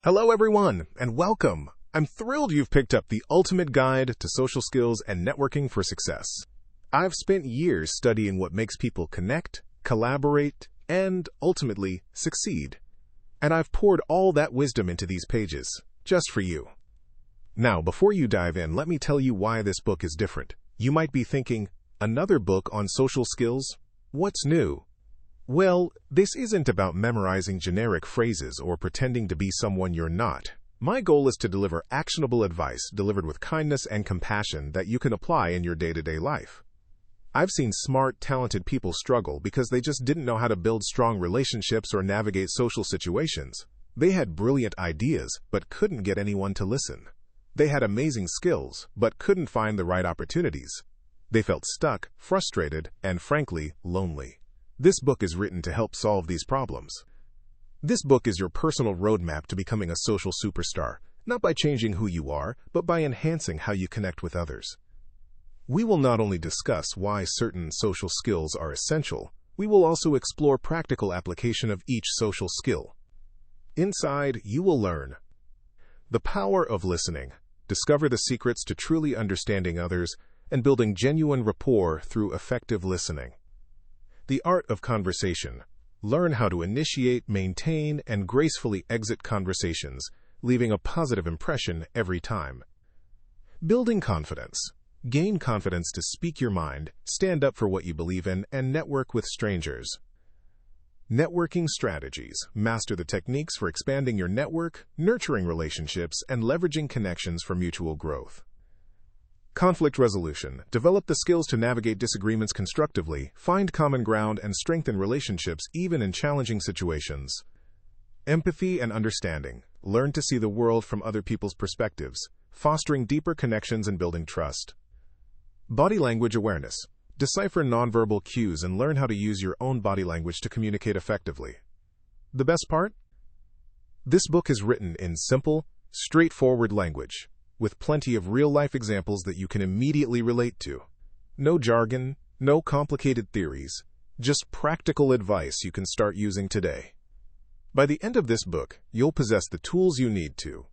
Hello everyone, and welcome! I'm thrilled you've picked up the ultimate guide to social skills and networking for success. I've spent years studying what makes people connect, collaborate, and ultimately succeed. And I've poured all that wisdom into these pages, just for you. Now, before you dive in, let me tell you why this book is different. You might be thinking, another book on social skills? What's new? Well, this isn't about memorizing generic phrases or pretending to be someone you're not. My goal is to deliver actionable advice delivered with kindness and compassion that you can apply in your day-to-day life. I've seen smart, talented people struggle because they just didn't know how to build strong relationships or navigate social situations. They had brilliant ideas, but couldn't get anyone to listen. They had amazing skills, but couldn't find the right opportunities. They felt stuck, frustrated, and frankly, lonely. This book is written to help solve these problems. This book is your personal roadmap to becoming a social superstar, not by changing who you are, but by enhancing how you connect with others. We will not only discuss why certain social skills are essential, we will also explore practical application of each social skill. Inside, you will learn the power of listening, discover the secrets to truly understanding others, and building genuine rapport through effective listening. The art of conversation. Learn how to initiate, maintain, and gracefully exit conversations, leaving a positive impression every time. Building confidence. Gain confidence to speak your mind, stand up for what you believe in, and network with strangers. Networking strategies. Master the techniques for expanding your network, nurturing relationships, and leveraging connections for mutual growth. Conflict resolution. Develop the skills to navigate disagreements constructively, find common ground, and strengthen relationships even in challenging situations. Empathy and understanding. Learn to see the world from other people's perspectives, fostering deeper connections and building trust. Body language awareness. Decipher nonverbal cues and learn how to use your own body language to communicate effectively. The best part? This book is written in simple, straightforward language, with plenty of real-life examples that you can immediately relate to. No jargon, no complicated theories, just practical advice you can start using today. By the end of this book, you'll possess the tools you need to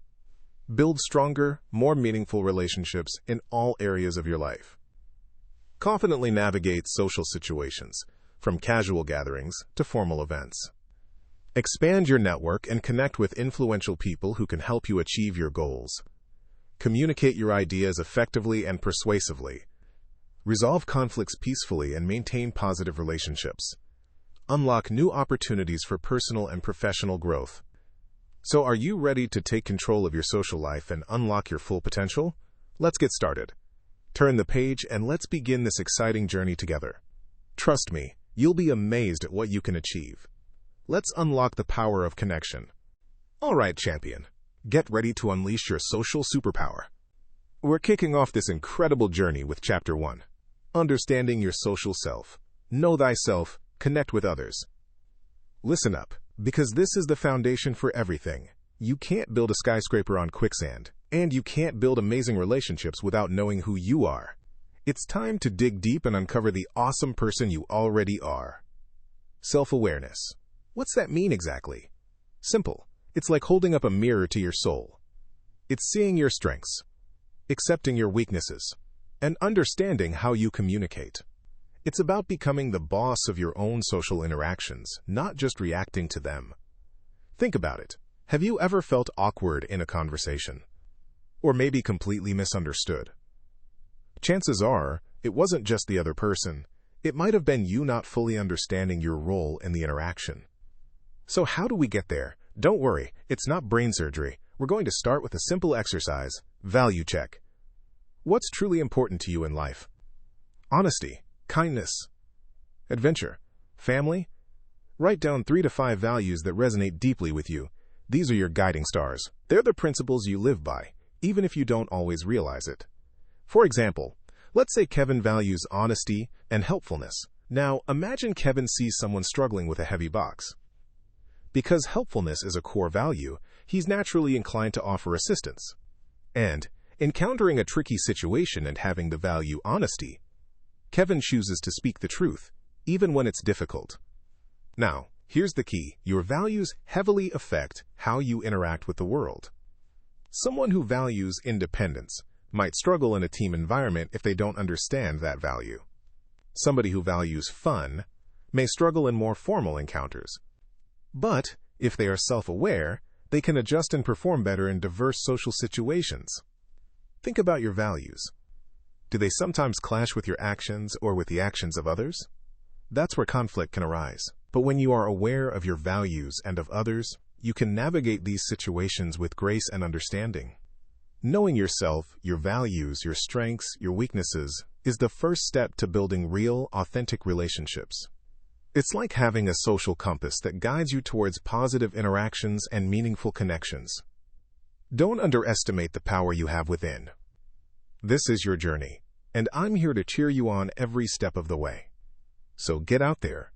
build stronger, more meaningful relationships in all areas of your life. Confidently navigate social situations, from casual gatherings to formal events. Expand your network and connect with influential people who can help you achieve your goals. Communicate your ideas effectively and persuasively. Resolve conflicts peacefully and maintain positive relationships. Unlock new opportunities for personal and professional growth. So, are you ready to take control of your social life and unlock your full potential? Let's get started. Turn the page and let's begin this exciting journey together. Trust me, you'll be amazed at what you can achieve. Let's unlock the power of connection. All right, champion. Get ready to unleash your social superpower. We're kicking off this incredible journey with Chapter 1, Understanding Your Social Self. Know thyself, connect with others. Listen up, because this is the foundation for everything. You can't build a skyscraper on quicksand, and you can't build amazing relationships without knowing who you are. It's time to dig deep and uncover the awesome person you already are. Self-awareness. What's that mean exactly? Simple. It's like holding up a mirror to your soul. It's seeing your strengths, accepting your weaknesses, and understanding how you communicate. It's about becoming the boss of your own social interactions, not just reacting to them. Think about it. Have you ever felt awkward in a conversation? Or maybe completely misunderstood? Chances are, it wasn't just the other person. It might have been you not fully understanding your role in the interaction. So how do we get there? Don't worry, it's not brain surgery. We're going to start with a simple exercise, value check. What's truly important to you in life? Honesty, kindness, adventure, family? Write down 3 to 5 values that resonate deeply with you. These are your guiding stars. They're the principles you live by, even if you don't always realize it. For example, let's say Kevin values honesty and helpfulness. Now, imagine Kevin sees someone struggling with a heavy box. Because helpfulness is a core value, he's naturally inclined to offer assistance. And, encountering a tricky situation and having the value honesty, Kevin chooses to speak the truth, even when it's difficult. Now, Here's the key. Your values heavily affect how you interact with the world. Someone who values independence might struggle in a team environment if they don't understand that value. Somebody who values fun may struggle in more formal encounters. But if they are self-aware, they can adjust and perform better in diverse social situations. Think about your values. Do they sometimes clash with your actions or with the actions of others? That's where conflict can arise. But when you are aware of your values and of others, you can navigate these situations with grace and understanding. Knowing yourself, your values, your strengths, your weaknesses is the first step to building real, authentic relationships. It's like having a social compass that guides you towards positive interactions and meaningful connections. Don't underestimate the power you have within. This is your journey, and I'm here to cheer you on every step of the way. So get out there,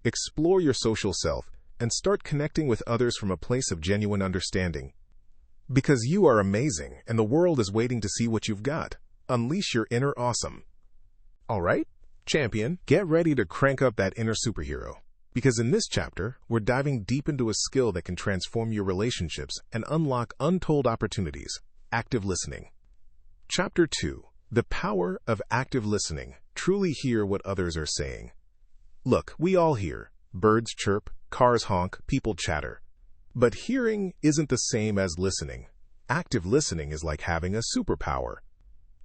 explore your social self, and start connecting with others from a place of genuine understanding. Because you are amazing, and the world is waiting to see what you've got. Unleash your inner awesome. All right, champion, get ready to crank up that inner superhero. Because in this chapter, we're diving deep into a skill that can transform your relationships and unlock untold opportunities: active listening. Chapter 2. The power of active listening. Truly hear what others are saying. Look, we all hear. Birds chirp, cars honk, people chatter. But hearing isn't the same as listening. Active listening is like having a superpower.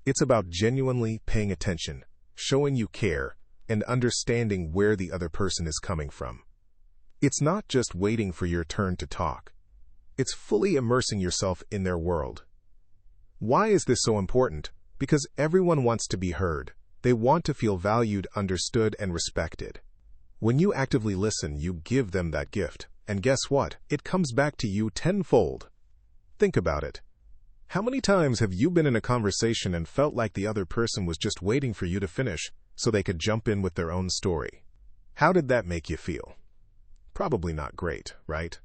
It's about genuinely paying attention, showing you care, and understanding where the other person is coming from. It's not just waiting for your turn to talk. It's fully immersing yourself in their world. Why is this so important? Because everyone wants to be heard. They want to feel valued, understood, and respected. When you actively listen, you give them that gift. And guess what? It comes back to you tenfold. Think about it. How many times have you been in a conversation and felt like the other person was just waiting for you to finish so they could jump in with their own story? How did that make you feel? Probably not great, right?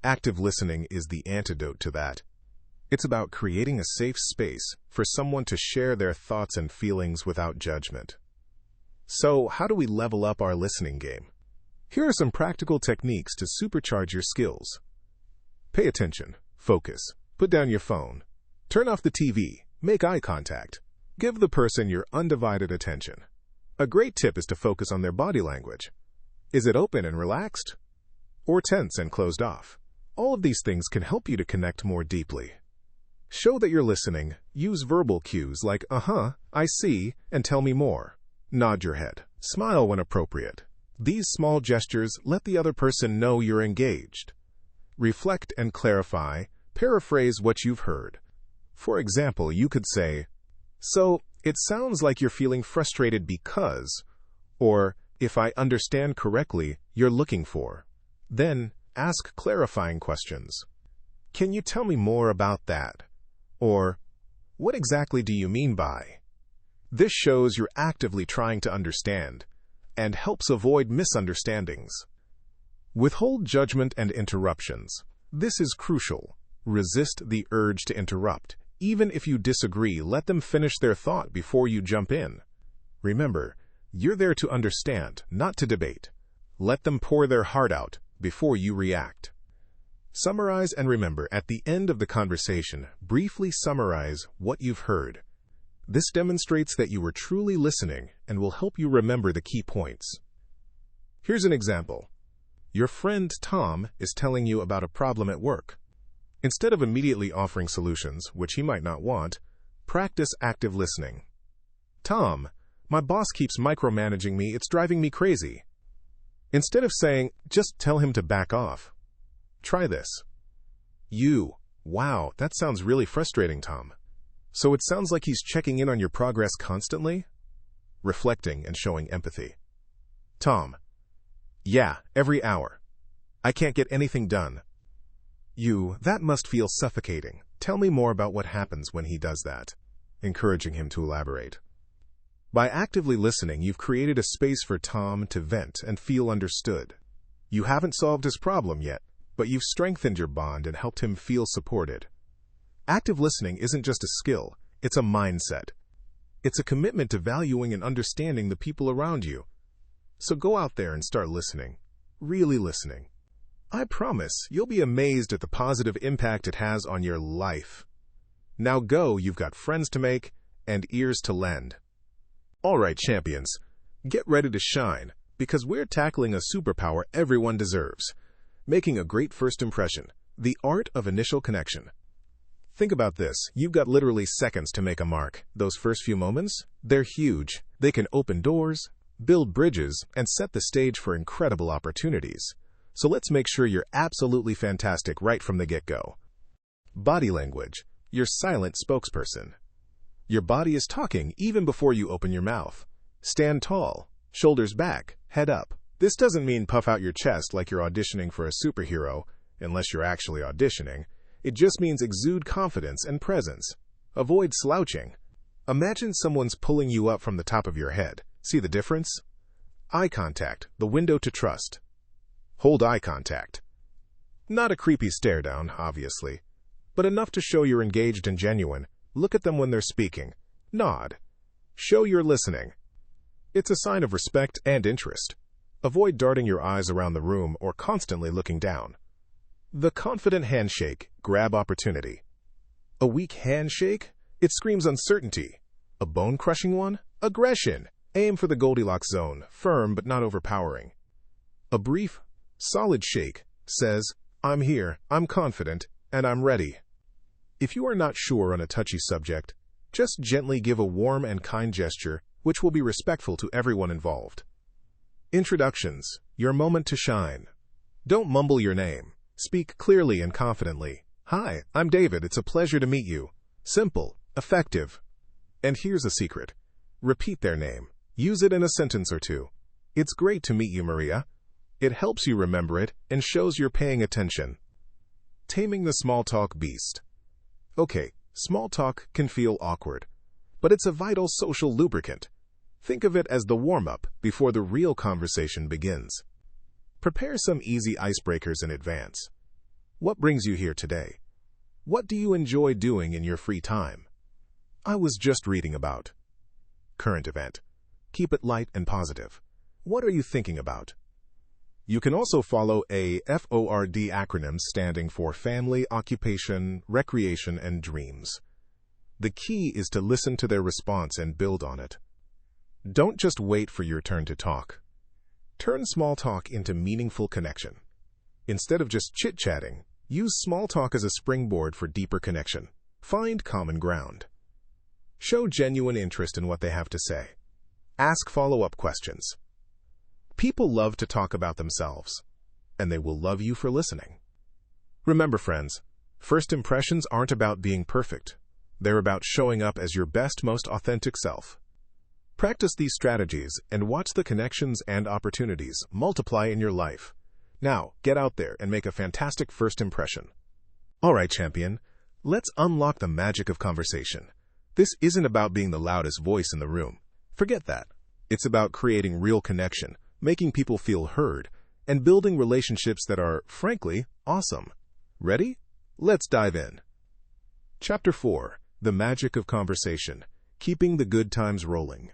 Active listening is the antidote to that. It's about creating a safe space for someone to share their thoughts and feelings without judgment. So, how do we level up our listening game? Here are some practical techniques to supercharge your skills. Pay attention. Focus. Put down your phone. Turn off the TV. Make eye contact. Give the person your undivided attention. A great tip is to focus on their body language. Is it open and relaxed? Or tense and closed off? All of these things can help you to connect more deeply. Show that you're listening. Use verbal cues like, I see, and tell me more. Nod your head. Smile when appropriate. These small gestures let the other person know you're engaged. Reflect and clarify. Paraphrase what you've heard. For example, you could say, "So, it sounds like you're feeling frustrated because," or, "If I understand correctly, you're looking for." Then, ask clarifying questions. "Can you tell me more about that?" Or, "What exactly do you mean by?" This shows you're actively trying to understand and helps avoid misunderstandings. Withhold judgment and interruptions. This is crucial. Resist the urge to interrupt. Even if you disagree, let them finish their thought before you jump in. Remember, you're there to understand, not to debate. Let them pour their heart out before you react. Summarize and remember. At the end of the conversation, briefly summarize what you've heard. This demonstrates that you were truly listening and will help you remember the key points. Here's an example. Your friend Tom is telling you about a problem at work. Instead of immediately offering solutions, which he might not want, practice active listening. "Tom, my boss keeps micromanaging me. It's driving me crazy." Instead of saying, "Just tell him to back off," try this. "Wow, that sounds really frustrating, Tom. So it sounds like he's checking in on your progress constantly?" Reflecting and showing empathy. "Tom, yeah, every hour. I can't get anything done." "That must feel suffocating. Tell me more about what happens when he does that." Encouraging him to elaborate. By actively listening, you've created a space for Tom to vent and feel understood. You haven't solved his problem yet, but you've strengthened your bond and helped him feel supported. Active listening isn't just a skill, it's a mindset. It's a commitment to valuing and understanding the people around you. So go out there and start listening. really listening. I promise you'll be amazed at the positive impact it has on your life. Now go, you've got friends to make and ears to lend. All right, champions, get ready to shine, because we're tackling a superpower everyone deserves. Making a great first impression, the art of initial connection. Think about this, you've got literally seconds to make a mark. Those first few moments, they're huge. They can open doors, build bridges, and set the stage for incredible opportunities. So let's make sure you're absolutely fantastic right from the get-go. Body language, your silent spokesperson. Your body is talking even before you open your mouth. Stand tall, shoulders back, head up. This doesn't mean puff out your chest like you're auditioning for a superhero, unless you're actually auditioning. It just means exude confidence and presence. Avoid slouching. Imagine someone's pulling you up from the top of your head. See the difference? Eye contact, the window to trust. Hold eye contact. Not a creepy stare down, obviously, but enough to show you're engaged and genuine. Look at them when they're speaking. Nod. Show you're listening. It's a sign of respect and interest. Avoid darting your eyes around the room or constantly looking down. The confident handshake, grab opportunity. A weak handshake? It screams uncertainty. A bone-crushing one? Aggression. Aim for the Goldilocks zone, firm but not overpowering. A brief, solid shake says, I'm here, I'm confident, and I'm ready. If you are not sure on a touchy subject, just gently give a warm and kind gesture, which will be respectful to everyone involved. Introductions, your moment to shine. Don't mumble your name. Speak clearly and confidently. Hi, I'm David. It's a pleasure to meet you. Simple, effective. And here's a secret. Repeat their name. Use it in a sentence or two. It's great to meet you, Maria. It helps you remember it and shows you're paying attention. Taming the small talk beast. Okay, small talk can feel awkward, but it's a vital social lubricant. Think of it as the warm-up before the real conversation begins. Prepare some easy icebreakers in advance. What brings you here today? What do you enjoy doing in your free time? I was just reading about. Current event. Keep it light and positive. What are you thinking about? You can also follow a FORD acronym standing for Family, Occupation, Recreation, and Dreams. The key is to listen to their response and build on it. Don't just wait for your turn to talk. Turn small talk into meaningful connection. Instead of just chit-chatting, use small talk as a springboard for deeper connection. Find common ground. Show genuine interest in what they have to say. Ask follow-up questions. People love to talk about themselves, and they will love you for listening. Remember, friends, first impressions aren't about being perfect. They're about showing up as your best, most authentic self. Practice these strategies and watch the connections and opportunities multiply in your life. Now, get out there and make a fantastic first impression. All right, champion, let's unlock the magic of conversation. This isn't about being the loudest voice in the room. Forget that. It's about creating real connection, making people feel heard, and building relationships that are, frankly, awesome. Ready? Let's dive in. Chapter 4. The Magic of Conversation. Keeping the Good Times Rolling.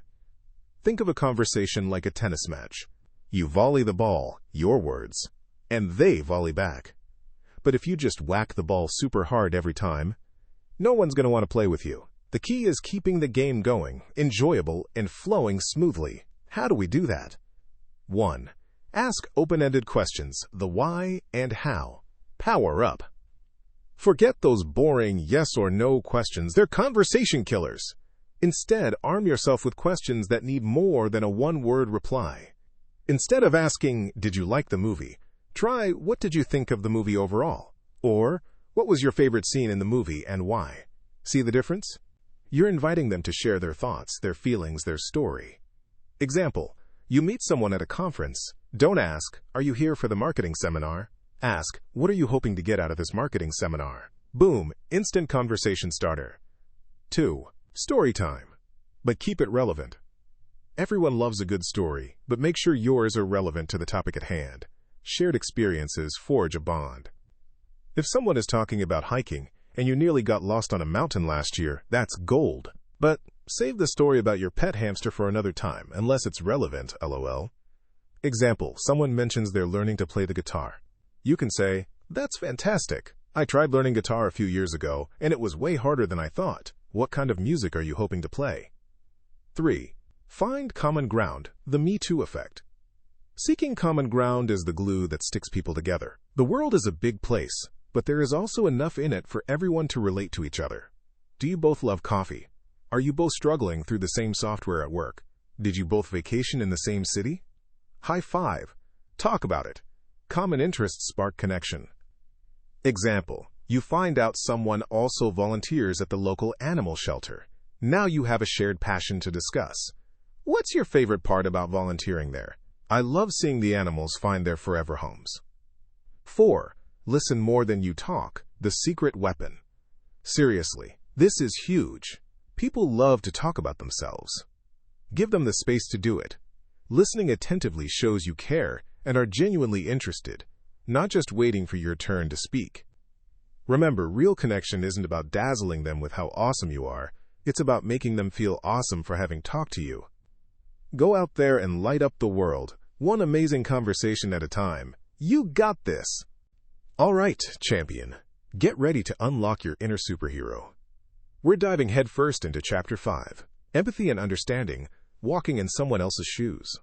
Think of a conversation like a tennis match. You volley the ball, your words, and they volley back. But if you just whack the ball super hard every time, no one's going to want to play with you. The key is keeping the game going, enjoyable, and flowing smoothly. How do we do that? 1. Ask open-ended questions, the why and how. Power up. Forget those boring yes or no questions. They're conversation killers. Instead, arm yourself with questions that need more than a one-word reply. Instead of asking, did you like the movie? Try, what did you think of the movie overall? Or, what was your favorite scene in the movie and why? See the difference? You're inviting them to share their thoughts, their feelings, their story. Example, you meet someone at a conference. Don't ask, are you here for the marketing seminar? Ask, what are you hoping to get out of this marketing seminar? Boom, instant conversation starter. 2. Story time. But keep it relevant. Everyone loves a good story, but make sure yours are relevant to the topic at hand. Shared experiences forge a bond. If someone is talking about hiking, and you nearly got lost on a mountain last year, that's gold. But save the story about your pet hamster for another time, unless it's relevant, lol. Example, someone mentions they're learning to play the guitar. You can say, "That's fantastic. I tried learning guitar a few years ago, and it was way harder than I thought. What kind of music are you hoping to play?" 3. Find common ground, the Me Too effect. Seeking common ground is the glue that sticks people together. The world is a big place, but there is also enough in it for everyone to relate to each other. Do you both love coffee? Are you both struggling through the same software at work? Did you both vacation in the same city? High five. Talk about it. Common interests spark connection. Example, you find out someone also volunteers at the local animal shelter. Now you have a shared passion to discuss. What's your favorite part about volunteering there? I love seeing the animals find their forever homes. 4. Listen more than you talk, the secret weapon. Seriously, this is huge. People love to talk about themselves. Give them the space to do it. Listening attentively shows you care and are genuinely interested, not just waiting for your turn to speak. Remember, real connection isn't about dazzling them with how awesome you are. It's about making them feel awesome for having talked to you. Go out there and light up the world, one amazing conversation at a time. You got this! All right, champion. Get ready to unlock your inner superhero. We're diving headfirst into Chapter 5, Empathy and Understanding, Walking in Someone Else's Shoes.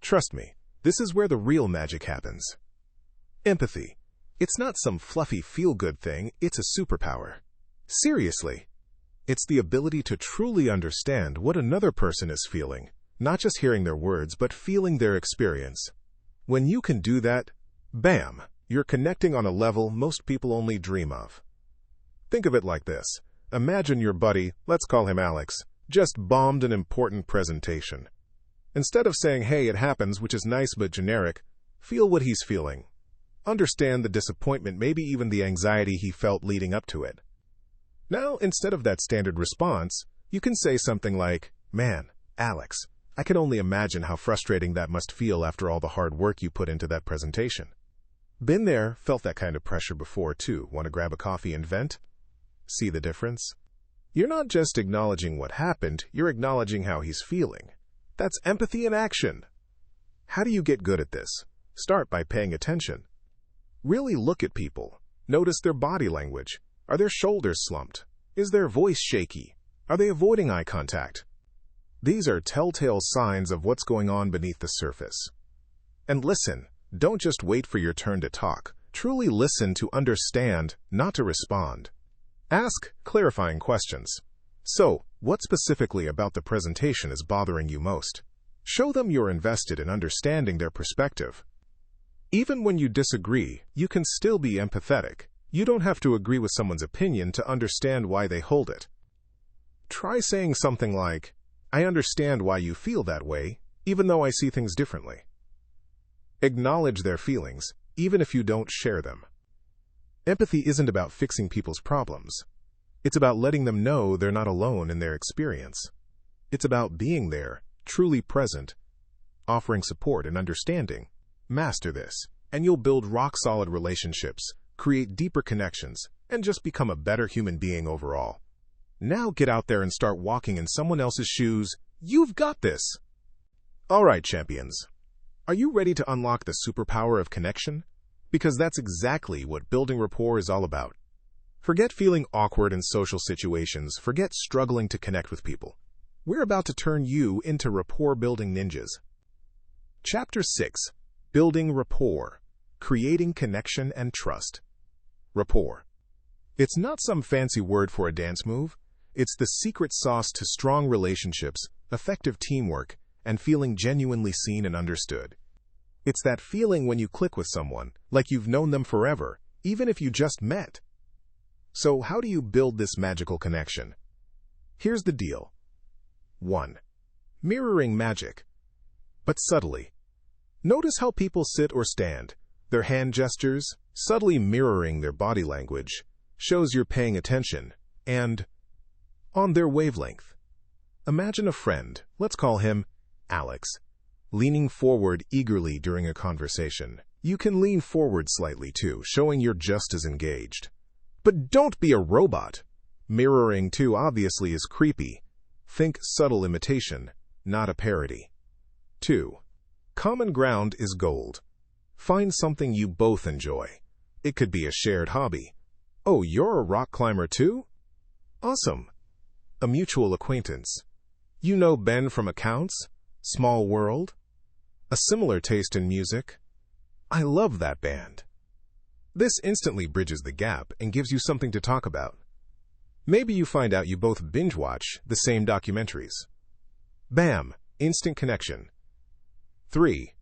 Trust me, this is where the real magic happens. Empathy. It's not some fluffy feel-good thing, it's a superpower. Seriously. It's the ability to truly understand what another person is feeling, not just hearing their words, but feeling their experience. When you can do that, bam, you're connecting on a level most people only dream of. Think of it like this. Imagine your buddy, let's call him Alex, just bombed an important presentation. Instead of saying, "Hey, it happens," which is nice but generic, feel what he's feeling. Understand the disappointment, maybe even the anxiety he felt leading up to it. Now, instead of that standard response, you can say something like, "Man, Alex, I can only imagine how frustrating that must feel after all the hard work you put into that presentation. Been there, felt that kind of pressure before too. Want to grab a coffee and vent?" See the difference? You're not just acknowledging what happened, you're acknowledging how he's feeling. That's empathy in action. How do you get good at this? Start by paying attention. Really look at people. Notice their body language. Are their shoulders slumped? Is their voice shaky? Are they avoiding eye contact? These are telltale signs of what's going on beneath the surface. And listen, don't just wait for your turn to talk. Truly listen to understand, not to respond. Ask clarifying questions. So, what specifically about the presentation is bothering you most? Show them you're invested in understanding their perspective. Even when you disagree, you can still be empathetic. You don't have to agree with someone's opinion to understand why they hold it. Try saying something like, "I understand why you feel that way, even though I see things differently." Acknowledge their feelings, even if you don't share them. Empathy isn't about fixing people's problems. It's about letting them know they're not alone in their experience. It's about being there, truly present, offering support and understanding. Master this, and you'll build rock-solid relationships, create deeper connections, and just become a better human being overall. Now get out there and start walking in someone else's shoes. You've got this! All right, champions. Are you ready to unlock the superpower of connection? Because that's exactly what building rapport is all about. Forget feeling awkward in social situations. Forget struggling to connect with people. We're about to turn you into rapport-building ninjas. Chapter 6. Building Rapport. Creating Connection and Trust. Rapport. It's not some fancy word for a dance move. It's the secret sauce to strong relationships, effective teamwork, and feeling genuinely seen and understood. It's that feeling when you click with someone, like you've known them forever, even if you just met. So how do you build this magical connection? Here's the deal. 1. Mirroring magic, but subtly. Notice how people sit or stand. Their hand gestures, subtly mirroring their body language, shows you're paying attention, and on their wavelength. Imagine a friend, let's call him Alex, leaning forward eagerly during a conversation. You can lean forward slightly too, showing you're just as engaged. But don't be a robot. Mirroring too obviously is creepy. Think subtle imitation, not a parody. 2. Common ground is gold. Find something you both enjoy. It could be a shared hobby. Oh, you're a rock climber too? Awesome. A mutual acquaintance. You know Ben from accounts? Small world? A similar taste in music? I love that band. This instantly bridges the gap and gives you something to talk about. Maybe you find out you both binge-watch the same documentaries. Bam! Instant connection. 3.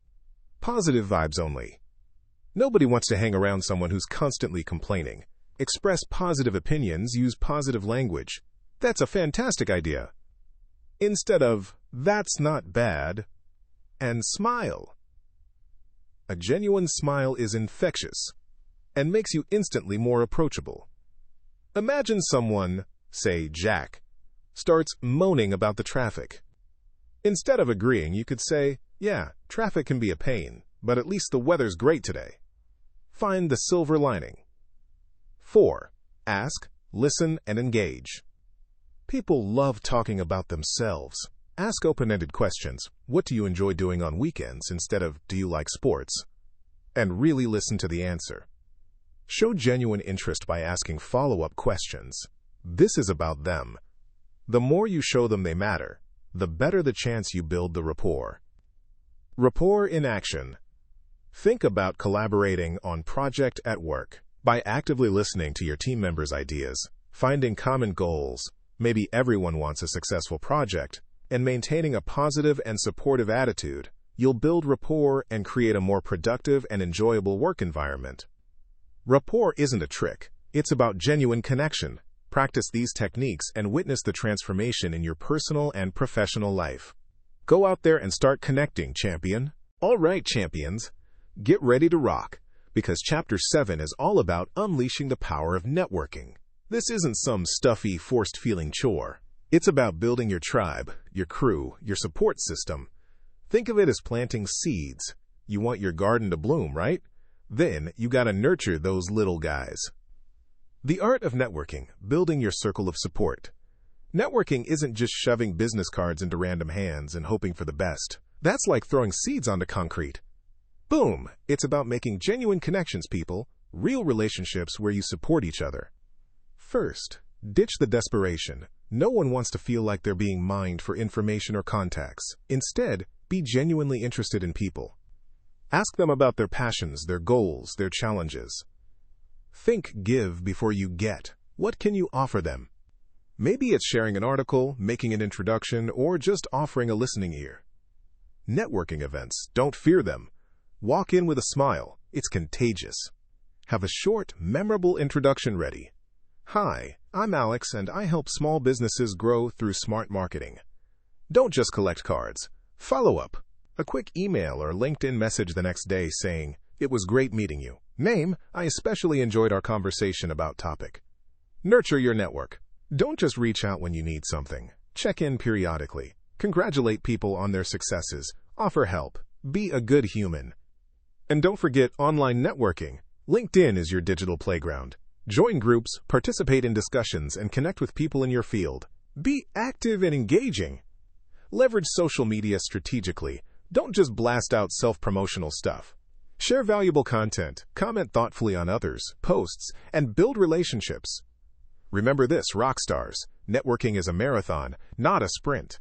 Positive vibes only. Nobody wants to hang around someone who's constantly complaining. Express positive opinions, use positive language. That's a fantastic idea. Instead of, that's not bad, and smile. A genuine smile is infectious and makes you instantly more approachable. Imagine someone, say Jack, starts moaning about the traffic. Instead of agreeing, you could say, yeah, traffic can be a pain, but at least the weather's great today. Find the silver lining. 4. Ask, listen, and engage. People love talking about themselves. Ask open-ended questions. What do you enjoy doing on weekends instead of, do you like sports? And really listen to the answer. Show genuine interest by asking follow-up questions. This is about them. The more you show them they matter, the better the chance you build the rapport. Rapport in action. Think about collaborating on project at work. By actively listening to your team members' ideas, finding common goals, maybe everyone wants a successful project, and maintaining a positive and supportive attitude, you'll build rapport and create a more productive and enjoyable work environment. Rapport isn't a trick. It's about genuine connection. Practice these techniques and witness the transformation in your personal and professional life. Go out there and start connecting, champion. All right, champions, get ready to rock, because Chapter 7 is all about unleashing the power of networking. This isn't some stuffy, forced-feeling chore. It's about building your tribe, your crew, your support system. Think of it as planting seeds. You want your garden to bloom, right? Then you gotta nurture those little guys. The art of networking, building your circle of support. Networking isn't just shoving business cards into random hands and hoping for the best. That's like throwing seeds onto concrete. Boom! It's about making genuine connections, people, real relationships where you support each other. First, ditch the desperation. No one wants to feel like they're being mined for information or contacts. Instead, be genuinely interested in people. Ask them about their passions, their goals, their challenges. Think give before you get. What can you offer them? Maybe it's sharing an article, making an introduction, or just offering a listening ear. Networking events, don't fear them. Walk in with a smile. It's contagious. Have a short, memorable introduction ready. Hi, I'm Alex, and I help small businesses grow through smart marketing. Don't just collect cards. Follow up. A quick email or LinkedIn message the next day saying, "It was great meeting you. Name, I especially enjoyed our conversation about topic." Nurture your network. Don't just reach out when you need something. Check in periodically. Congratulate people on their successes. Offer help. Be a good human. And don't forget online networking. LinkedIn is your digital playground. Join groups, participate in discussions, and connect with people in your field. Be active and engaging. Leverage social media strategically. Don't just blast out self-promotional stuff. Share valuable content, comment thoughtfully on others' posts, and build relationships. Remember this, rock stars. Networking is a marathon, not a sprint.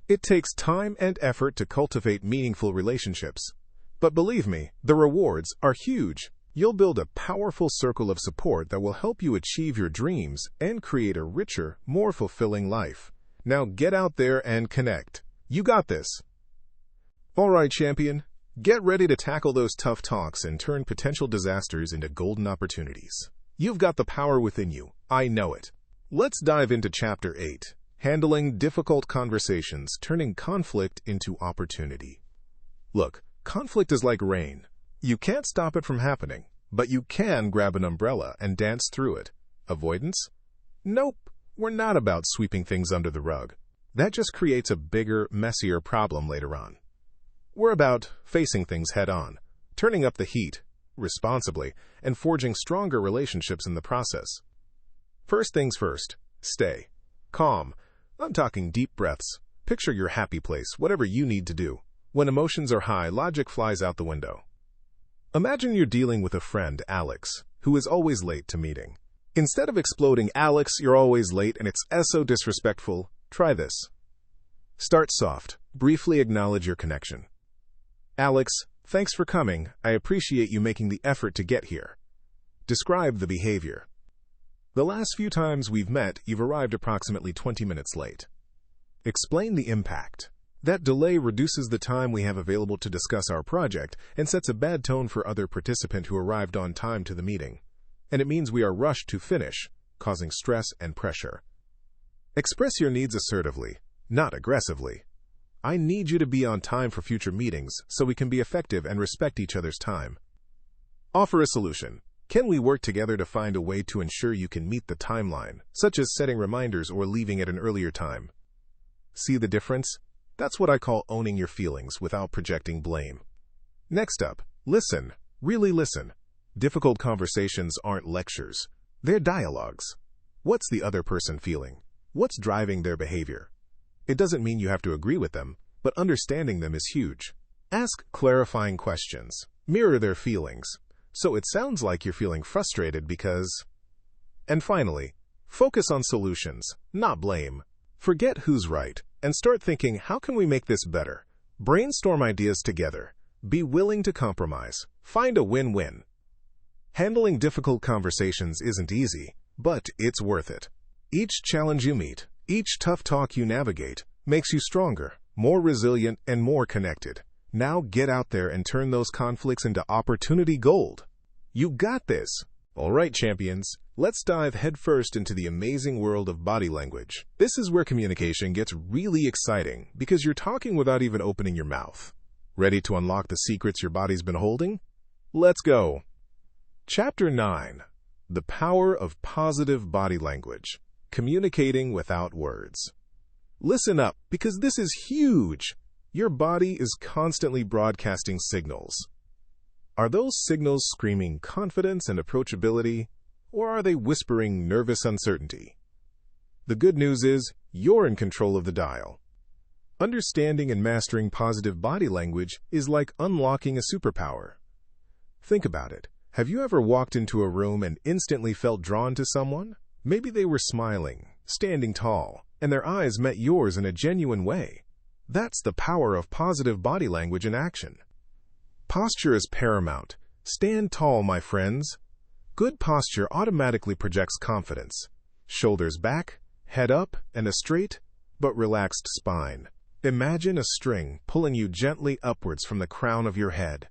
It takes time and effort to cultivate meaningful relationships. But believe me, the rewards are huge. You'll build a powerful circle of support that will help you achieve your dreams and create a richer, more fulfilling life. Now get out there and connect. You got this. All right, champion. Get ready to tackle those tough talks and turn potential disasters into golden opportunities. You've got the power within you. I know it. Let's dive into Chapter 8, Handling Difficult Conversations, Turning Conflict into Opportunity. Look, conflict is like rain. You can't stop it from happening, but you can grab an umbrella and dance through it. Avoidance? Nope, we're not about sweeping things under the rug. That just creates a bigger, messier problem later on. We're about facing things head-on, turning up the heat, responsibly, and forging stronger relationships in the process. First things first, stay calm. I'm talking deep breaths. Picture your happy place, whatever you need to do. When emotions are high, logic flies out the window. Imagine you're dealing with a friend, Alex, who is always late to meeting. Instead of exploding, "Alex, you're always late and it's so disrespectful," try this. Start soft. Briefly acknowledge your connection. "Alex, thanks for coming. I appreciate you making the effort to get here." Describe the behavior. "The last few times we've met, you've arrived approximately 20 minutes late." Explain the impact. That delay reduces the time we have available to discuss our project and sets a bad tone for other participant who arrived on time to the meeting. And it means we are rushed to finish, causing stress and pressure. Express your needs assertively, not aggressively. "I need you to be on time for future meetings so we can be effective and respect each other's time." Offer a solution. Can we work together to find a way to ensure you can meet the timeline, such as setting reminders or leaving at an earlier time? See the difference? That's what I call owning your feelings without projecting blame. Next up, listen. Really listen. Difficult conversations aren't lectures. They're dialogues. What's the other person feeling? What's driving their behavior? It doesn't mean you have to agree with them, but understanding them is huge. Ask clarifying questions. Mirror their feelings. "So it sounds like you're feeling frustrated because..." And finally, focus on solutions, not blame. Forget who's right and start thinking, how can we make this better? Brainstorm ideas together. Be willing to compromise. Find a win-win. Handling difficult conversations isn't easy, but it's worth it. Each challenge you meet, each tough talk you navigate, makes you stronger, more resilient, and more connected. Now get out there and turn those conflicts into opportunity gold. You got this! All right, champions, let's dive headfirst into the amazing world of body language. This is where communication gets really exciting because you're talking without even opening your mouth. Ready to unlock the secrets your body's been holding? Let's go! Chapter 9. The Power of Positive Body Language. Communicating Without Words. Listen up, because this is huge! Your body is constantly broadcasting signals. Are those signals screaming confidence and approachability, or are they whispering nervous uncertainty? The good news is, you're in control of the dial. Understanding and mastering positive body language is like unlocking a superpower. Think about it. Have you ever walked into a room and instantly felt drawn to someone? Maybe they were smiling, standing tall, and their eyes met yours in a genuine way. That's the power of positive body language in action. Posture is paramount. Stand tall, my friends. Good posture automatically projects confidence. Shoulders back, head up, and a straight, but relaxed spine. Imagine a string pulling you gently upwards from the crown of your head.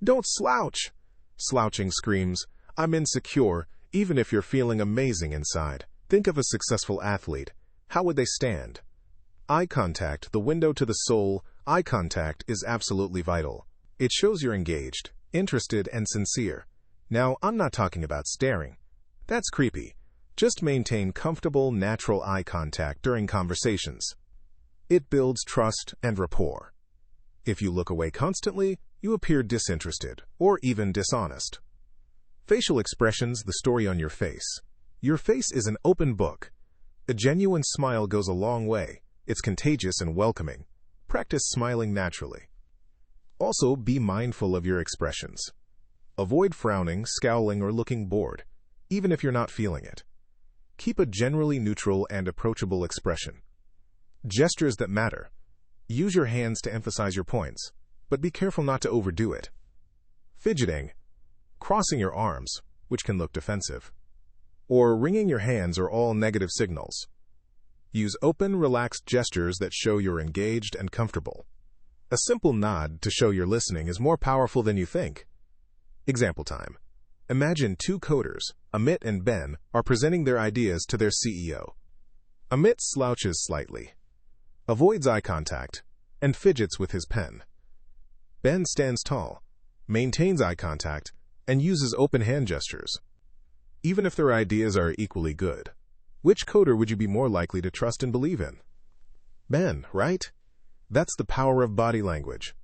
Don't slouch! Slouching screams, "I'm insecure," even if you're feeling amazing inside. Think of a successful athlete. How would they stand? Eye contact, the window to the soul. Eye contact is absolutely vital. It shows you're engaged, interested, and sincere. Now, I'm not talking about staring. That's creepy. Just maintain comfortable, natural eye contact during conversations. It builds trust and rapport. If you look away constantly, you appear disinterested or even dishonest. Facial expressions, the story on your face. Your face is an open book. A genuine smile goes a long way. It's contagious and welcoming. Practice smiling naturally. Also, be mindful of your expressions. Avoid frowning, scowling, or looking bored, even if you're not feeling it. Keep a generally neutral and approachable expression. Gestures that matter. Use your hands to emphasize your points, but be careful not to overdo it. Fidgeting, crossing your arms, which can look defensive, or wringing your hands are all negative signals. Use open, relaxed gestures that show you're engaged and comfortable. A simple nod to show you're listening is more powerful than you think. Example time. Imagine two coders, Amit and Ben, are presenting their ideas to their CEO. Amit slouches slightly, avoids eye contact, and fidgets with his pen. Ben stands tall, maintains eye contact, and uses open hand gestures. Even if their ideas are equally good, which coder would you be more likely to trust and believe in? Ben, right? That's the power of body language.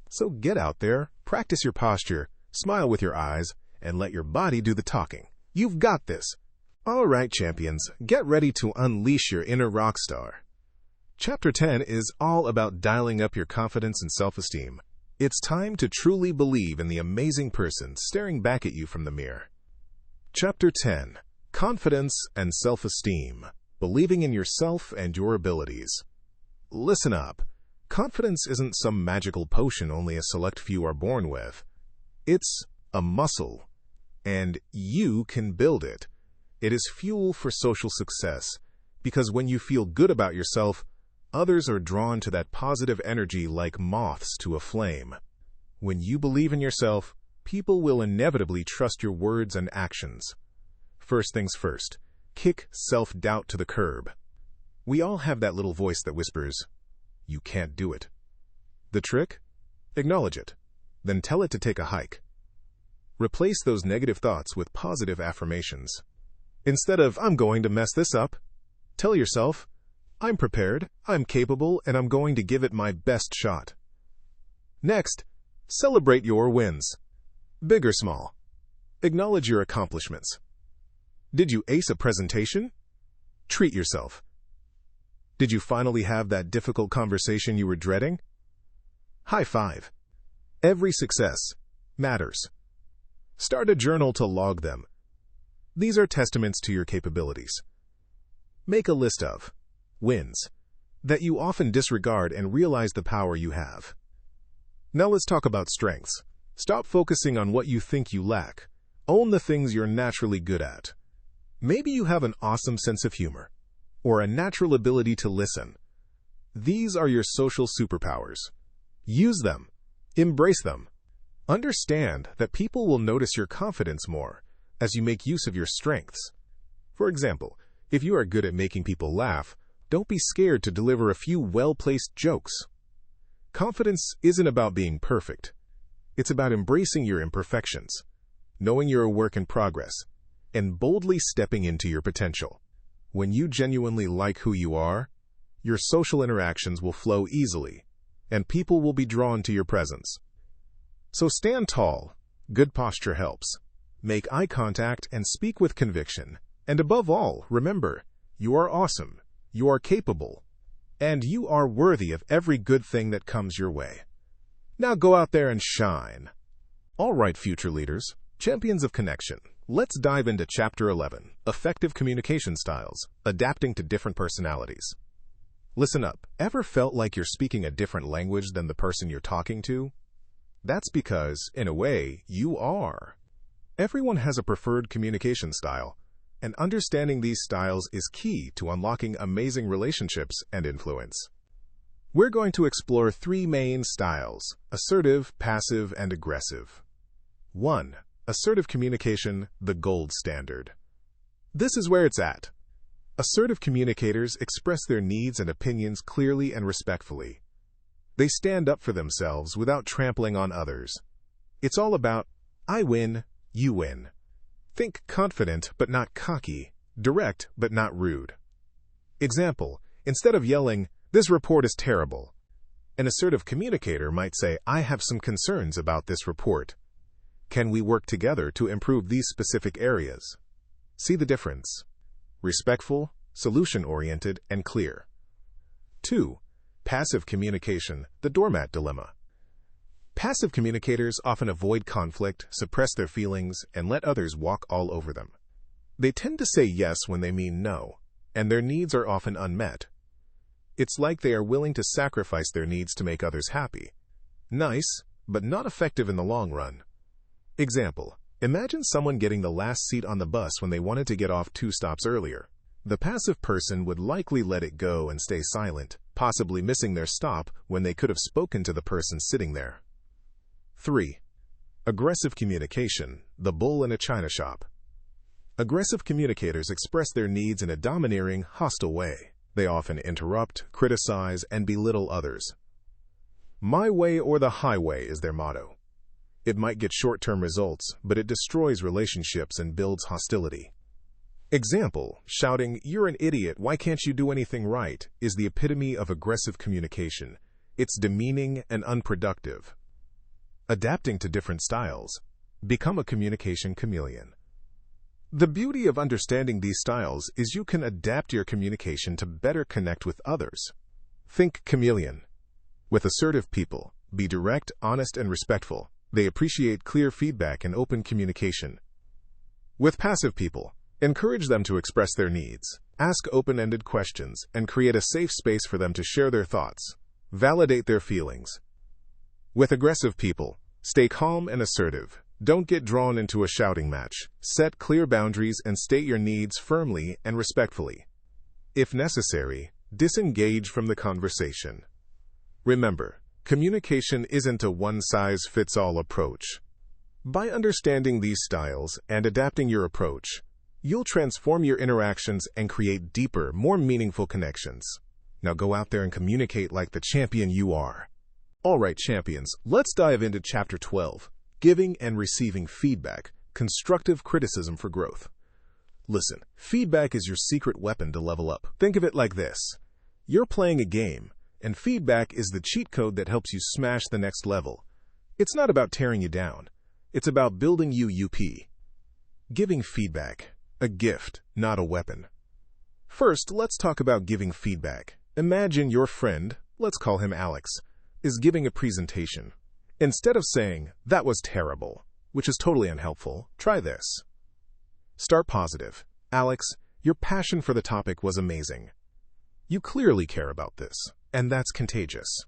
So get out there, practice your posture, smile with your eyes, and let your body do the talking. You've got this. All right, champions, get ready to unleash your inner rock star. Chapter 10 is all about dialing up your confidence and self-esteem. It's time to truly believe in the amazing person staring back at you from the mirror. Chapter 10. Confidence and Self-Esteem. Believing in yourself and your abilities. Listen up. Confidence isn't some magical potion only a select few are born with. It's a muscle, and you can build it. It is fuel for social success, because when you feel good about yourself, others are drawn to that positive energy like moths to a flame. When you believe in yourself, people will inevitably trust your words and actions. First things first, kick self-doubt to the curb. We all have that little voice that whispers, "You can't do it." The trick? Acknowledge it, then tell it to take a hike. Replace those negative thoughts with positive affirmations. Instead of, "I'm going to mess this up," tell yourself, "I'm prepared, I'm capable, and I'm going to give it my best shot." Next, celebrate your wins. Big or small. Acknowledge your accomplishments. Did you ace a presentation? Treat yourself. Did you finally have that difficult conversation you were dreading? High five. Every success matters. Start a journal to log them. These are testaments to your capabilities. Make a list of wins that you often disregard and realize the power you have. Now let's talk about strengths. Stop focusing on what you think you lack. Own the things you're naturally good at. Maybe you have an awesome sense of humor, or a natural ability to listen. These are your social superpowers. Use them. Embrace them. Understand that people will notice your confidence more as you make use of your strengths. For example, if you are good at making people laugh, don't be scared to deliver a few well-placed jokes. Confidence isn't about being perfect. It's about embracing your imperfections, knowing you're a work in progress, and boldly stepping into your potential. When you genuinely like who you are, your social interactions will flow easily, and people will be drawn to your presence. So stand tall. Good posture helps. Make eye contact and speak with conviction. And above all, remember, you are awesome, you are capable, and you are worthy of every good thing that comes your way. Now go out there and shine. All right, future leaders, champions of connection. Let's dive into Chapter 11, Effective Communication Styles, Adapting to Different Personalities. Listen up. Ever felt like you're speaking a different language than the person you're talking to? That's because, in a way, you are. Everyone has a preferred communication style, and understanding these styles is key to unlocking amazing relationships and influence. We're going to explore three main styles: assertive, passive, and aggressive. 1. Assertive communication, the gold standard. This is where it's at. Assertive communicators express their needs and opinions clearly and respectfully. They stand up for themselves without trampling on others. It's all about, I win, you win. Think confident but not cocky, direct but not rude. Example, instead of yelling, "This report is terrible," an assertive communicator might say, "I have some concerns about this report. Can we work together to improve these specific areas?" See the difference? Respectful, solution-oriented, and clear. 2. Passive communication, the doormat dilemma. Passive communicators often avoid conflict, suppress their feelings, and let others walk all over them. They tend to say yes when they mean no, and their needs are often unmet. It's like they are willing to sacrifice their needs to make others happy. Nice, but not effective in the long run. Example, imagine someone getting the last seat on the bus when they wanted to get off 2 stops earlier. The passive person would likely let it go and stay silent, possibly missing their stop when they could have spoken to the person sitting there. 3. Aggressive communication, the bull in a china shop. Aggressive communicators express their needs in a domineering, hostile way. They often interrupt, criticize, and belittle others. My way or the highway is their motto. It might get short-term results, but it destroys relationships and builds hostility. Example, shouting, "You're an idiot, why can't you do anything right?" is the epitome of aggressive communication. It's demeaning and unproductive. Adapting to different styles. Become a communication chameleon. The beauty of understanding these styles is you can adapt your communication to better connect with others. Think chameleon. With assertive people, be direct, honest, and respectful. They appreciate clear feedback and open communication. With passive people, encourage them to express their needs. Ask open-ended questions and create a safe space for them to share their thoughts. Validate their feelings. With aggressive people, stay calm and assertive. Don't get drawn into a shouting match. Set clear boundaries and state your needs firmly and respectfully. If necessary, disengage from the conversation. Remember, communication isn't a one-size-fits-all approach. By understanding these styles and adapting your approach, you'll transform your interactions and create deeper, more meaningful connections. Now go out there and communicate like the champion you are. All right, champions, let's dive into Chapter 12, Giving and Receiving Feedback, Constructive Criticism for Growth. Listen, feedback is your secret weapon to level up. Think of it like this. You're playing a game, and feedback is the cheat code that helps you smash the next level. It's not about tearing you down. It's about building you up. Giving feedback. A gift, not a weapon. First, let's talk about giving feedback. Imagine your friend, let's call him Alex, is giving a presentation. Instead of saying, "That was terrible," which is totally unhelpful, try this. Start positive. "Alex, your passion for the topic was amazing. You clearly care about this, and that's contagious."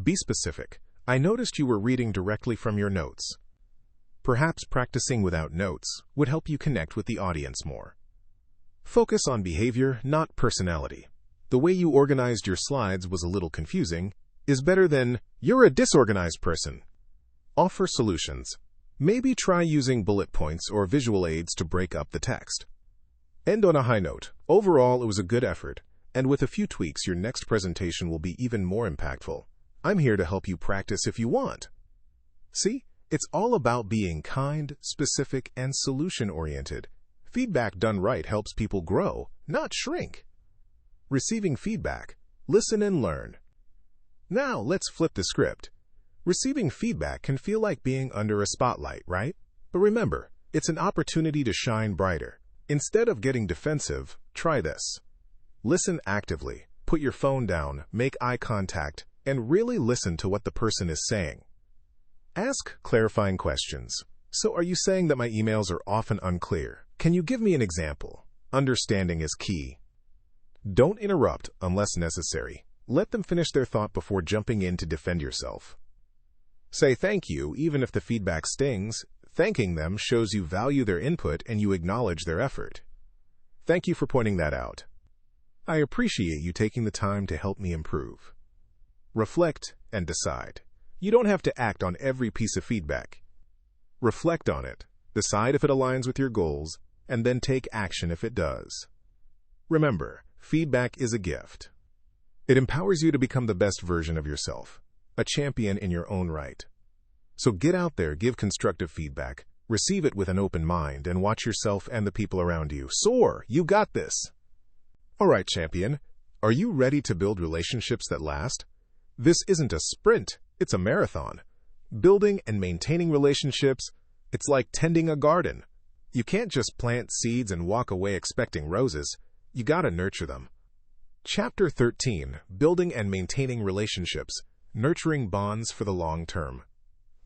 Be specific. "I noticed you were reading directly from your notes." Perhaps practicing without notes would help you connect with the audience more. Focus on behavior, not personality. "The way you organized your slides was a little confusing," is better than, "You're a disorganized person." Offer solutions. Maybe try using bullet points or visual aids to break up the text. End on a high note. Overall, it was a good effort, and with a few tweaks, your next presentation will be even more impactful. I'm here to help you practice if you want. See? It's all about being kind, specific, and solution-oriented. Feedback done right helps people grow, not shrink. Receiving feedback. Listen and learn. Now, let's flip the script. Receiving feedback can feel like being under a spotlight, right? But remember, it's an opportunity to shine brighter. Instead of getting defensive, try this. Listen actively. Put your phone down, make eye contact, and really listen to what the person is saying. Ask clarifying questions. "So are you saying that my emails are often unclear? Can you give me an example?" Understanding is key. Don't interrupt unless necessary. Let them finish their thought before jumping in to defend yourself. Say thank you even if the feedback stings. Thanking them shows you value their input and you acknowledge their effort. "Thank you for pointing that out. I appreciate you taking the time to help me improve." Reflect and decide. You don't have to act on every piece of feedback. Reflect on it, decide if it aligns with your goals, and then take action if it does. Remember, feedback is a gift. It empowers you to become the best version of yourself, a champion in your own right. So get out there, give constructive feedback, receive it with an open mind, and watch yourself and the people around you soar. You got this. All right, champion, are you ready to build relationships that last? This isn't a sprint. It's a marathon. Building and maintaining relationships, it's like tending a garden. You can't just plant seeds and walk away expecting roses. You gotta nurture them. Chapter 13, Building and Maintaining Relationships, Nurturing Bonds for the Long Term.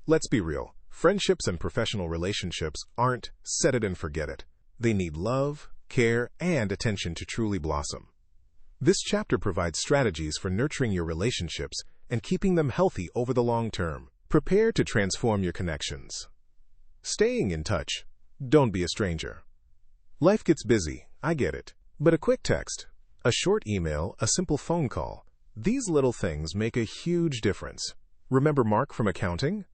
Let's be real. Friendships and professional relationships aren't set it and forget it. They need love, care, and attention to truly blossom. This chapter provides strategies for nurturing your relationships and keeping them healthy over the long term. Prepare to transform your connections. Staying in touch. Don't be a stranger. Life gets busy, I get it. But a quick text, a short email, a simple phone call, these little things make a huge difference. Remember Mark from accounting?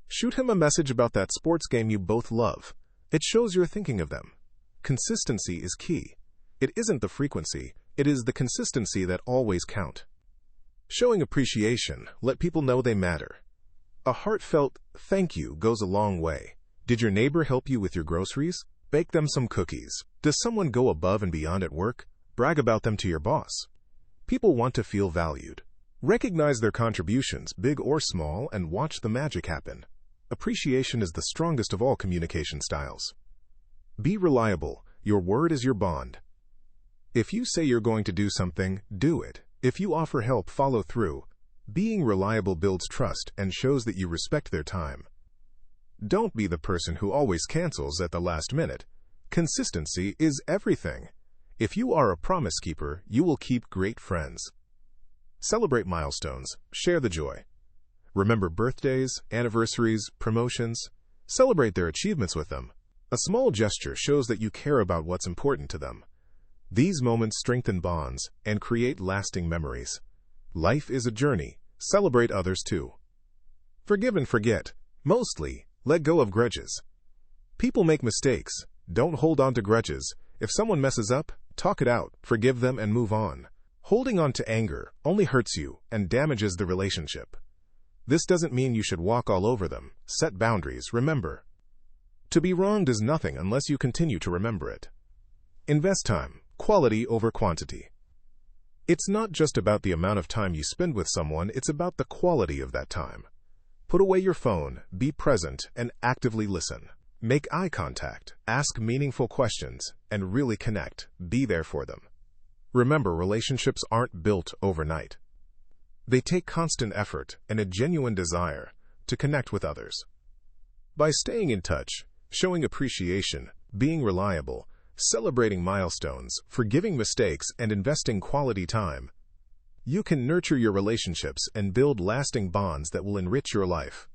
Shoot him a message about that sports game you both love. It shows you're thinking of them. Consistency is key. It isn't the frequency, it is the consistency that always count. Showing appreciation, let people know they matter. A heartfelt thank you goes a long way. Did your neighbor help you with your groceries? Bake them some cookies. Does someone go above and beyond at work? Brag about them to your boss. People want to feel valued. Recognize their contributions, big or small, and watch the magic happen. Appreciation is the strongest of all communication styles. Be reliable. Your word is your bond. If you say you're going to do something, do it. If you offer help, follow through. Being reliable builds trust and shows that you respect their time. Don't be the person who always cancels at the last minute. Consistency is everything. If you are a promise keeper, you will keep great friends. Celebrate milestones. Share the joy. Remember birthdays, anniversaries, promotions. Celebrate their achievements with them. A small gesture shows that you care about what's important to them. These moments strengthen bonds and create lasting memories. Life is a journey. Celebrate others too. Forgive and forget. Mostly, let go of grudges. People make mistakes. Don't hold on to grudges. If someone messes up, talk it out, forgive them, and move on. Holding on to anger only hurts you and damages the relationship. This doesn't mean you should walk all over them. Set boundaries, remember. To be wronged is nothing unless you continue to remember it. Invest time, quality over quantity. It's not just about the amount of time you spend with someone, it's about the quality of that time. Put away your phone, be present, and actively listen. Make eye contact, ask meaningful questions, and really connect. Be there for them. Remember, relationships aren't built overnight. They take constant effort and a genuine desire to connect with others. By staying in touch, showing appreciation, being reliable, celebrating milestones, forgiving mistakes, and investing quality time, you can nurture your relationships and build lasting bonds that will enrich your life.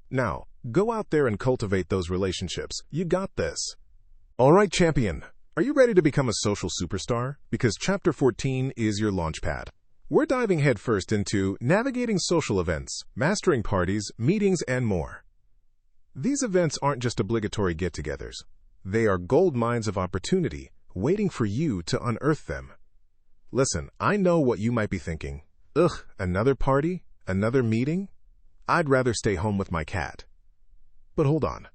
Now, go out there and cultivate those relationships. You got this. All right, champion. Are you ready to become a social superstar? Because Chapter 14 is your launchpad. We're diving headfirst into navigating social events, mastering parties, meetings, and more. These events aren't just obligatory get-togethers. They are gold mines of opportunity, waiting for you to unearth them. Listen, I know what you might be thinking. Ugh, another party? Another meeting? I'd rather stay home with my cat. But hold on.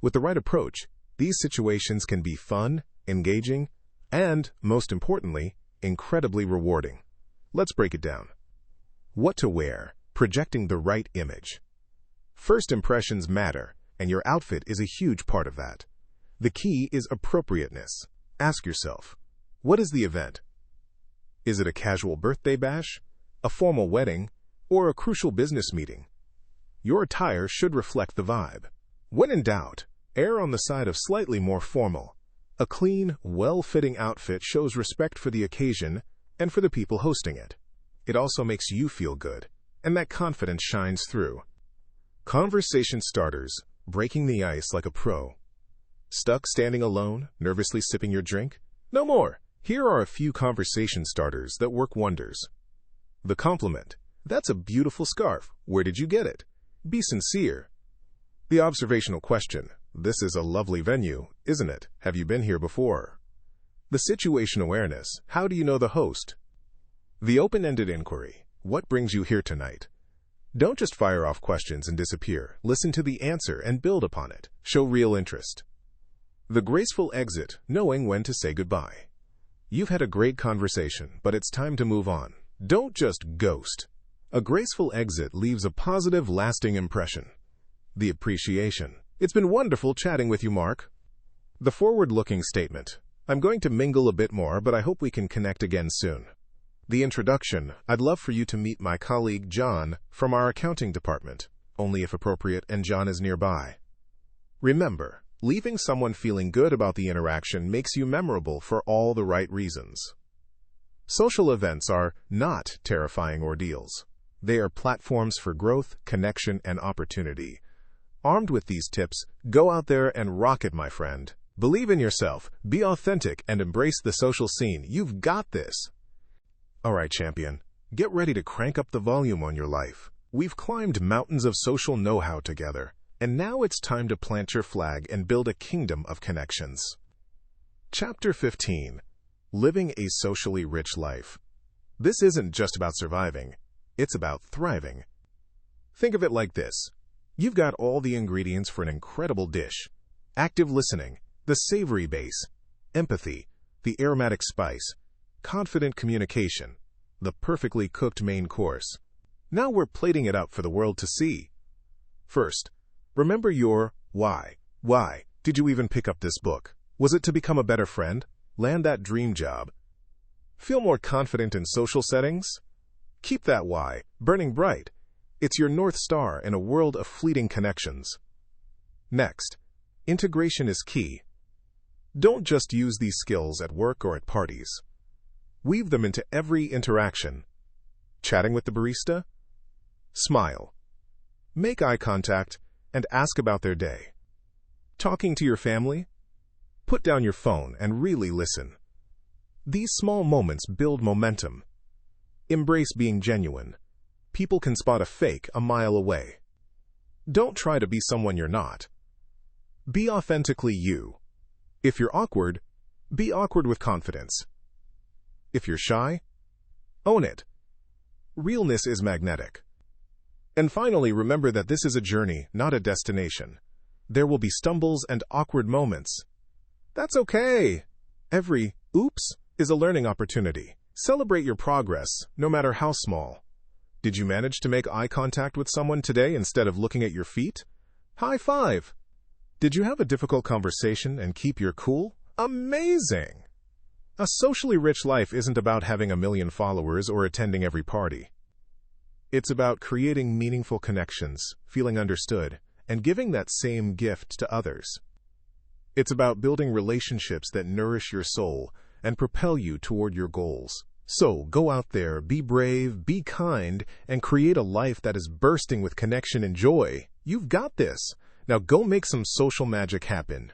With the right approach, these situations can be fun, engaging, and, most importantly, incredibly rewarding. Let's break it down. What to wear, projecting the right image. First impressions matter, and your outfit is a huge part of that. The key is appropriateness. Ask yourself, what is the event? Is it a casual birthday bash, a formal wedding, or a crucial business meeting? Your attire should reflect the vibe. When in doubt, err on the side of slightly more formal. A clean, well-fitting outfit shows respect for the occasion and for the people hosting it. It also makes you feel good, and that confidence shines through. Conversation starters, breaking the ice like a pro. Stuck standing alone, nervously sipping your drink? No more! Here are a few conversation starters that work wonders. The compliment. That's a beautiful scarf. Where did you get it? Be sincere. The observational question. This is a lovely venue, isn't it? Have you been here before? The situation awareness. How do you know the host? The open-ended inquiry. What brings you here tonight? Don't just fire off questions and disappear. Listen to the answer and build upon it. Show real interest. The graceful exit. Knowing when to say goodbye. You've had a great conversation, but it's time to move on. Don't just ghost. A graceful exit leaves a positive, lasting impression. The appreciation. It's been wonderful chatting with you, Mark. The forward-looking statement. I'm going to mingle a bit more, but I hope we can connect again soon. The introduction. I'd love for you to meet my colleague, John, from our accounting department, only if appropriate and John is nearby. Remember, leaving someone feeling good about the interaction makes you memorable for all the right reasons. Social events are not terrifying ordeals. They are platforms for growth, connection, and opportunity. Armed with these tips, go out there and rock it, my friend. Believe in yourself, be authentic, and embrace the social scene. You've got this. All right, champion. Get ready to crank up the volume on your life. We've climbed mountains of social know-how together, and now it's time to plant your flag and build a kingdom of connections. Chapter 15. Living a socially rich life. This isn't just about surviving. It's about thriving. Think of it like this. You've got all the ingredients for an incredible dish. Active listening, the savory base, empathy, the aromatic spice, confident communication, the perfectly cooked main course. Now we're plating it up for the world to see. First, remember your why. Why did you even pick up this book? Was it to become a better friend? Land that dream job? Feel more confident in social settings? Keep that why burning bright. It's your North Star in a world of fleeting connections. Next, integration is key. Don't just use these skills at work or at parties. Weave them into every interaction. Chatting with the barista? Smile. Make eye contact and ask about their day. Talking to your family? Put down your phone and really listen. These small moments build momentum. Embrace being genuine. People can spot a fake a mile away. Don't try to be someone you're not. Be authentically you. If you're awkward, be awkward with confidence. If you're shy, own it. Realness is magnetic. And finally, remember that this is a journey, not a destination. There will be stumbles and awkward moments. That's okay. Every oops is a learning opportunity. Celebrate your progress, no matter how small. Did you manage to make eye contact with someone today instead of looking at your feet? High five. Did you have a difficult conversation and keep your cool? Amazing! A socially rich life isn't about having 1 million followers or attending every party. It's about creating meaningful connections, feeling understood, and giving that same gift to others. It's about building relationships that nourish your soul and propel you toward your goals. So go out there, be brave, be kind, and create a life that is bursting with connection and joy. You've got this. Now go make some social magic happen.